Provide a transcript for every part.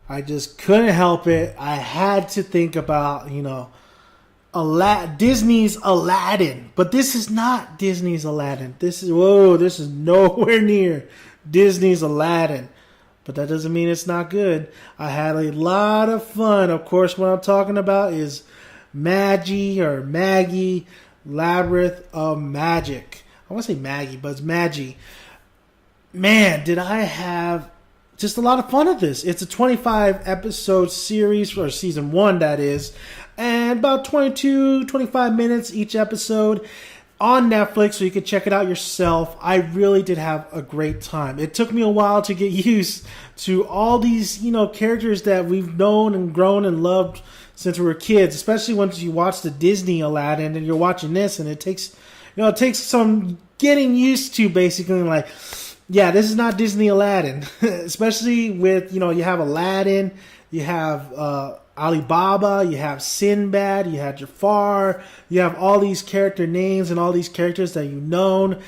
I just couldn't help it. I had to think about, Disney's Aladdin. But this is not Disney's Aladdin. This is nowhere near Disney's Aladdin. But that doesn't mean it's not good. I had a lot of fun. Of course, what I'm talking about is Magi, Labyrinth of Magic. I want to say Maggie, but it's Magi. Man, did I have just a lot of fun at this. It's a 25 episode series, or season 1 that is, and about 25 minutes each episode on Netflix, so you can check it out yourself. I really did have a great time. It took me a while to get used to all these, characters that we've known and grown and loved since we were kids, especially once you watch the Disney Aladdin and you're watching this, and it takes some getting used to, basically, like, yeah, this is not Disney Aladdin. Especially with, you have Aladdin, you have Alibaba, you have Sinbad, you have Jafar, you have all these character names and all these characters that you've known.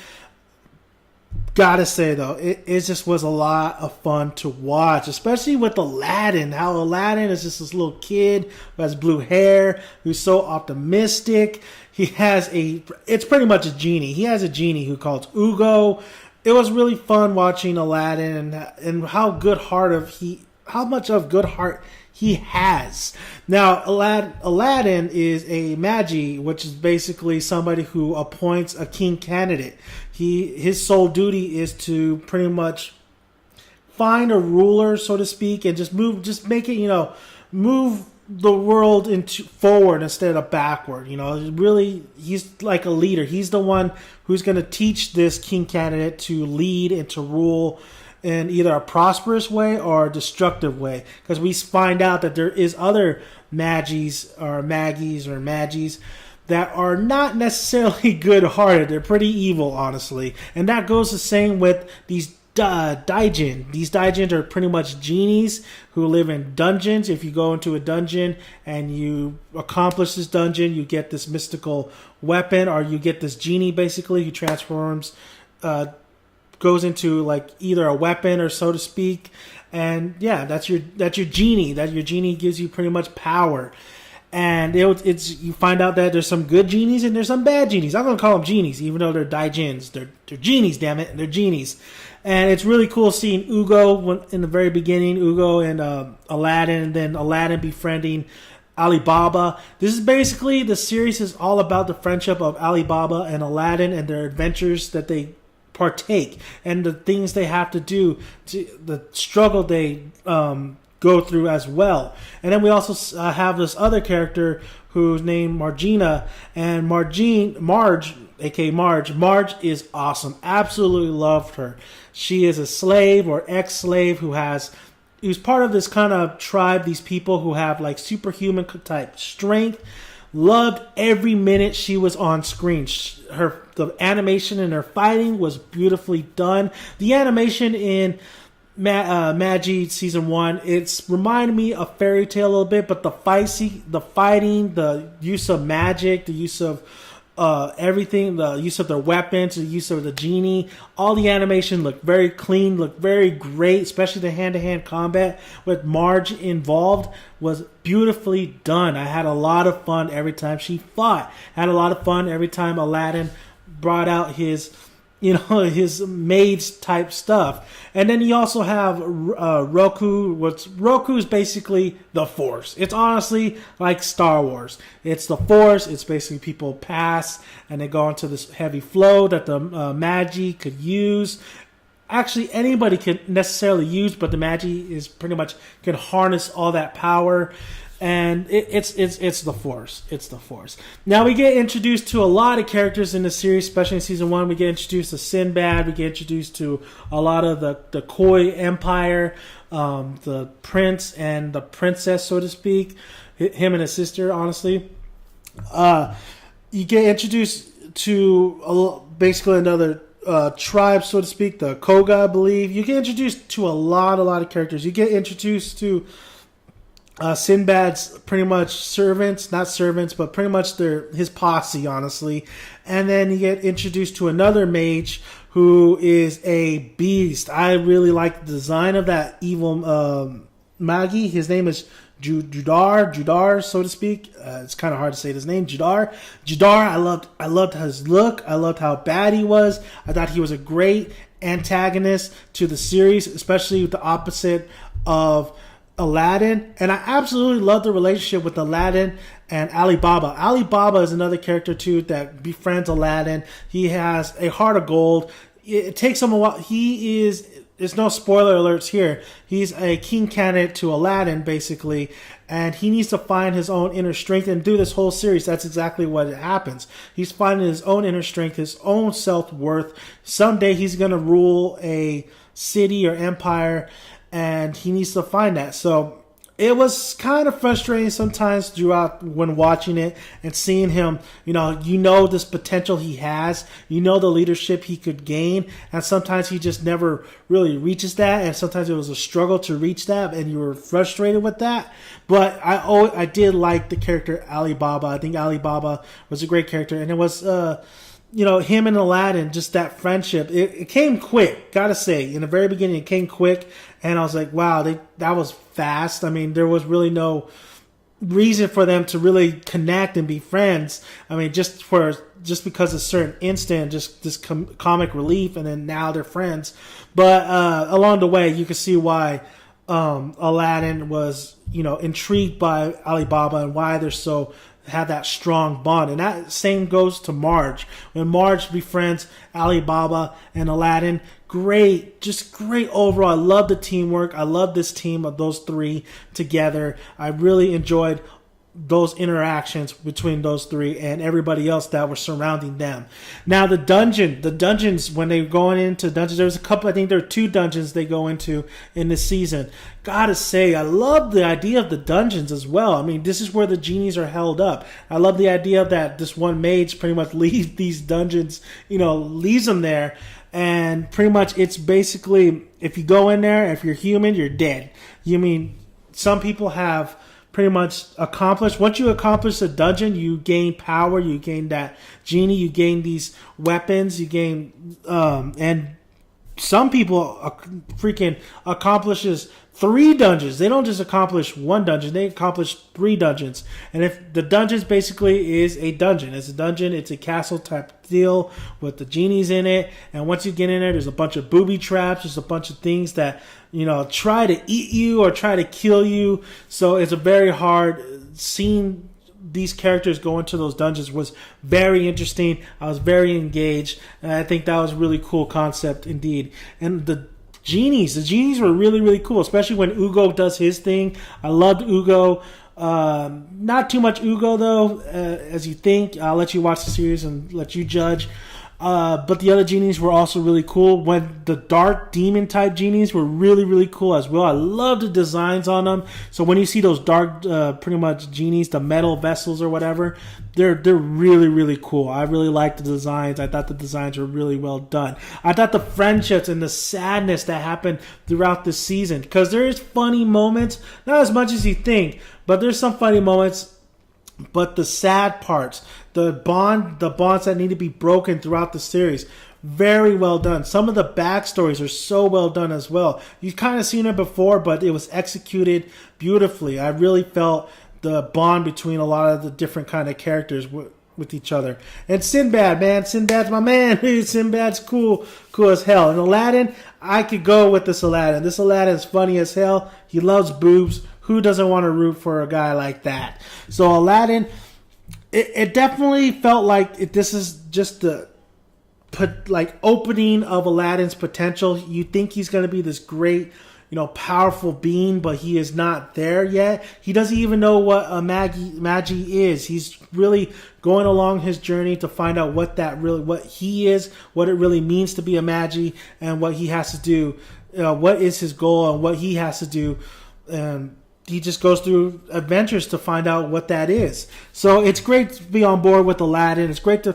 Gotta say, though, it just was a lot of fun to watch, especially with Aladdin. How Aladdin is just this little kid who has blue hair, who's so optimistic. It's pretty much a genie. He has a genie who calls Ugo. It was really fun watching Aladdin and how much of good heart he has. Now, Aladdin is a Magi, which is basically somebody who appoints a king candidate. His sole duty is to pretty much find a ruler, so to speak, and just make it, move the world into forward instead of backward. Really, he's like a leader. He's the one who's going to teach this king candidate to lead and to rule in either a prosperous way or a destructive way. Because we find out that there is other Magis that are not necessarily good-hearted. They're pretty evil, honestly. And that goes the same with these Daijin. These Daijin are pretty much genies who live in dungeons. If you go into a dungeon and you accomplish this dungeon, you get this mystical weapon, or you get this genie, basically, who transforms, goes into like either a weapon or so to speak. And yeah, that's your genie. That your genie gives you pretty much power. And you find out that there's some good genies and there's some bad genies. I'm going to call them genies, even though they're Daijins. They're genies, damn it. They're genies. And it's really cool seeing Ugo in the very beginning, Ugo and Aladdin, and then Aladdin befriending Alibaba. This is basically, the series is all about the friendship of Alibaba and Aladdin and their adventures that they partake and the things they have to do, the struggle they go through as well. And then we also have this other character who's named Margina, and Marge, aka Marge is awesome. Absolutely loved her. She is a slave or ex-slave who's part of this kind of tribe, these people who have like superhuman type strength. Loved every minute she was on screen. The animation in her fighting was beautifully done. The animation in Magi season 1, it's reminded me of Fairy Tail a little bit, but the fighting, the use of magic, the use of everything, the use of their weapons, the use of the genie, all the animation looked very clean, looked very great, especially the hand-to-hand combat with Marge involved was beautifully done. I had a lot of fun every time she fought. I had a lot of fun every time Aladdin brought out his maids type stuff. And then you also have Roku. Roku is basically the Force. It's honestly like Star Wars. It's the Force. It's basically people pass and they go into this heavy flow that the Magi could use. Actually, anybody could necessarily use, but the Magi is pretty much can harness all that power. And it's the Force. It's the Force. Now we get introduced to a lot of characters in the series, especially in season 1. We get introduced to Sinbad. We get introduced to a lot of the Koi Empire, the prince and the princess, so to speak. Him and his sister, honestly. You get introduced to basically another tribe, so to speak, the Koga, I believe. You get introduced to a lot of characters. You get introduced to Sinbad's pretty much servants, not servants, but pretty much his posse, honestly. And then you get introduced to another mage who is a beast. I really like the design of that evil Magi. His name is Judar, so to speak. It's kind of hard to say his name, Judar. I loved his look. I loved how bad he was. I thought he was a great antagonist to the series, especially with the opposite of Aladdin. And I absolutely love the relationship with Aladdin and Alibaba. Alibaba is another character too that befriends Aladdin. He has a heart of gold. It takes him a while. There's no spoiler alerts here. He's a king candidate to Aladdin, basically, and he needs to find his own inner strength. And through this whole series, that's exactly what happens. He's finding his own inner strength, his own self-worth. Someday he's going to rule a city or empire, and he needs to find that. So it was kind of frustrating sometimes throughout when watching it and seeing him, this potential he has, the leadership he could gain, and sometimes he just never really reaches that, and sometimes it was a struggle to reach that, and you were frustrated with that. But I did like the character Alibaba. I think Alibaba was a great character, and it was him and Aladdin, just that friendship. It came quick, gotta say. In the very beginning, it came quick, and I was like, wow, that was fast. I mean, there was really no reason for them to really connect and be friends. I mean, just because of a certain instant, just this comic relief, and then now they're friends. But along the way, you can see why Aladdin was, intrigued by Alibaba and why they're so have that strong bond. And that same goes to Marge. When Marge befriends Alibaba and Aladdin, just great overall. I love the teamwork. I love this team of those three together. I really enjoyed those interactions between those three and everybody else that were surrounding them. Now the dungeons, when they're going into dungeons, there's a couple, I think there are 2 dungeons they go into in this season. Gotta say, I love the idea of the dungeons as well. I mean, this is where the genies are held up. I love the idea that this one mage pretty much leaves these dungeons, leaves them there. And pretty much it's basically, if you go in there, if you're human, you're dead. Some people have pretty much accomplished. Once you accomplish a dungeon, you gain power, you gain that genie, you gain these weapons, you gain, and some people freaking accomplishes 3 dungeons. They don't just accomplish 1 dungeon, they accomplish 3 dungeons. And if the dungeons basically is a dungeon, it's a castle type deal with the genies in it. And once you get in there, there's a bunch of booby traps, there's a bunch of things that, try to eat you or try to kill you. So it's a very hard scene. These characters go into those dungeons was very interesting. I was very engaged, and I think that was a really cool concept indeed. And the genies were really, really cool, especially when Ugo does his thing. I loved Ugo. Not too much Ugo though, as you think. I'll let you watch the series and let you judge. But the other genies were also really cool. When the dark demon type genies were really, really cool as well. I love the designs on them. So when you see those dark, pretty much genies, the metal vessels or whatever, they're really, really cool. I really liked the designs. I thought the designs were really well done. I thought the friendships and the sadness that happened throughout the season, because there is funny moments, not as much as you think, but there's some funny moments. But the sad parts, the bonds that need to be broken throughout the series, very well done. Some of the backstories are so well done as well. You've kind of seen it before, but it was executed beautifully. I really felt the bond between a lot of the different kind of characters with each other. And Sinbad, man. Sinbad's my man. Sinbad's cool as hell. And Aladdin, I could go with this Aladdin. This Aladdin's funny as hell. He loves boobs. Who doesn't want to root for a guy like that? So Aladdin, it definitely felt like this is just the opening of Aladdin's potential. You think he's going to be this great, powerful being, but he is not there yet. He doesn't even know what a Magi is. He's really going along his journey to find out what he is, what it really means to be a Magi, and what he has to do. What is his goal and what he has to do. And he just goes through adventures to find out what that is. So it's great to be on board with Aladdin. It's great to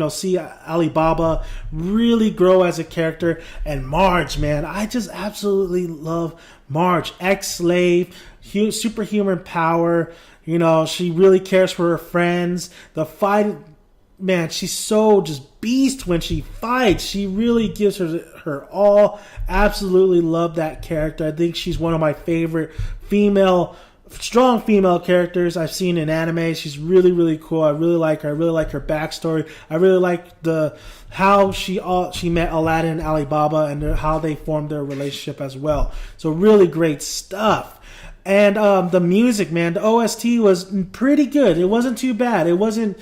see Alibaba really grow as a character. And Marge, man, I just absolutely love Marge. Ex-slave, superhuman power. She really cares for her friends. The fight man, she's so just beast when she fights. She really gives her all. Absolutely love that character. I think she's one of my favorite strong female characters I've seen in anime. She's really, really cool. I really like her. I really like her backstory. I really like how she met Aladdin and Alibaba and how they formed their relationship as well. So really great stuff. And the music, man, the OST was pretty good. It wasn't too bad. It wasn't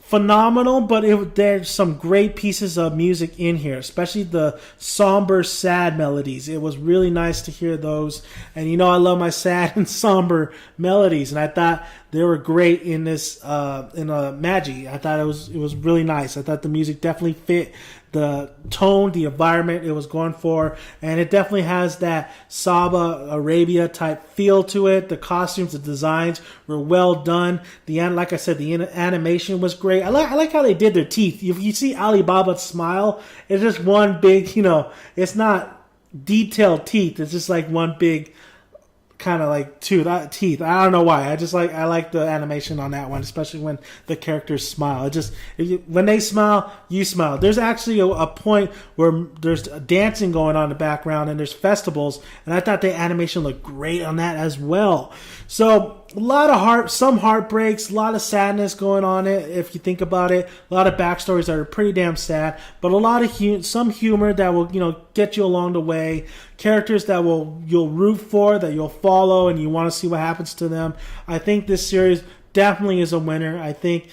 phenomenal, but there's some great pieces of music in here, especially the somber, sad melodies. It was really nice to hear those. And I love my sad and somber melodies, and I thought they were great in this Magi. I thought it was really nice. I thought the music definitely fit the tone, the environment it was going for, and it definitely has that Saba Arabia type feel to it. The costumes, the designs were well done. Like I said, the animation was great. I like how they did their teeth. If you see Alibaba's smile, it's just one big, it's not detailed teeth. It's just like one big kind of like teeth. I don't know why. I like the animation on that one, especially when the characters smile. When they smile, you smile. There's actually a point where there's dancing going on in the background and there's festivals, and I thought the animation looked great on that as well. So a lot of some heartbreaks, a lot of sadness going on it. If you think about it, a lot of backstories that are pretty damn sad, but a lot of some humor that will get you along the way. Characters that you'll root for, that you'll follow, and you want to see what happens to them. I think this series definitely is a winner. I think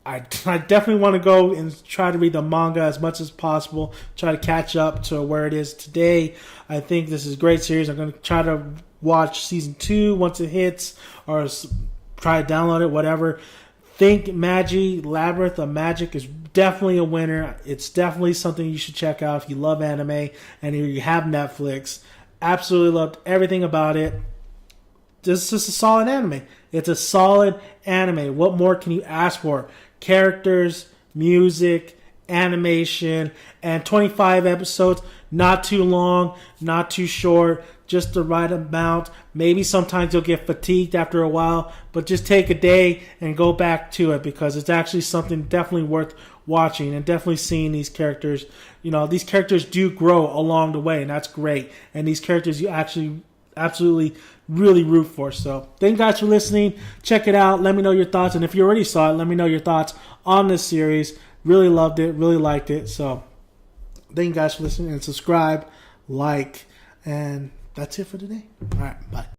I definitely want to go and try to read the manga as much as possible, try to catch up to where it is today. I think this is a great series. I'm going to try to watch season 2 once it hits, or try to download it, whatever. Think Magi, Labyrinth of Magic is definitely a winner. It's definitely something you should check out if you love anime and you have Netflix. Absolutely loved everything about it. This is just a solid anime. It's a solid anime. What more can you ask for? Characters, music, animation, and 25 episodes. Not too long, not too short, just the right amount. Maybe sometimes you'll get fatigued after a while, but just take a day and go back to it, because it's actually something definitely worth watching and definitely seeing these characters. These characters do grow along the way, and that's great. And these characters you actually absolutely really root for. So thank you guys for listening. Check it out. Let me know your thoughts. And if you already saw it, let me know your thoughts on this series. Really loved it. Really liked it. So thank you guys for listening, and subscribe, like, and that's it for today. All right. Bye.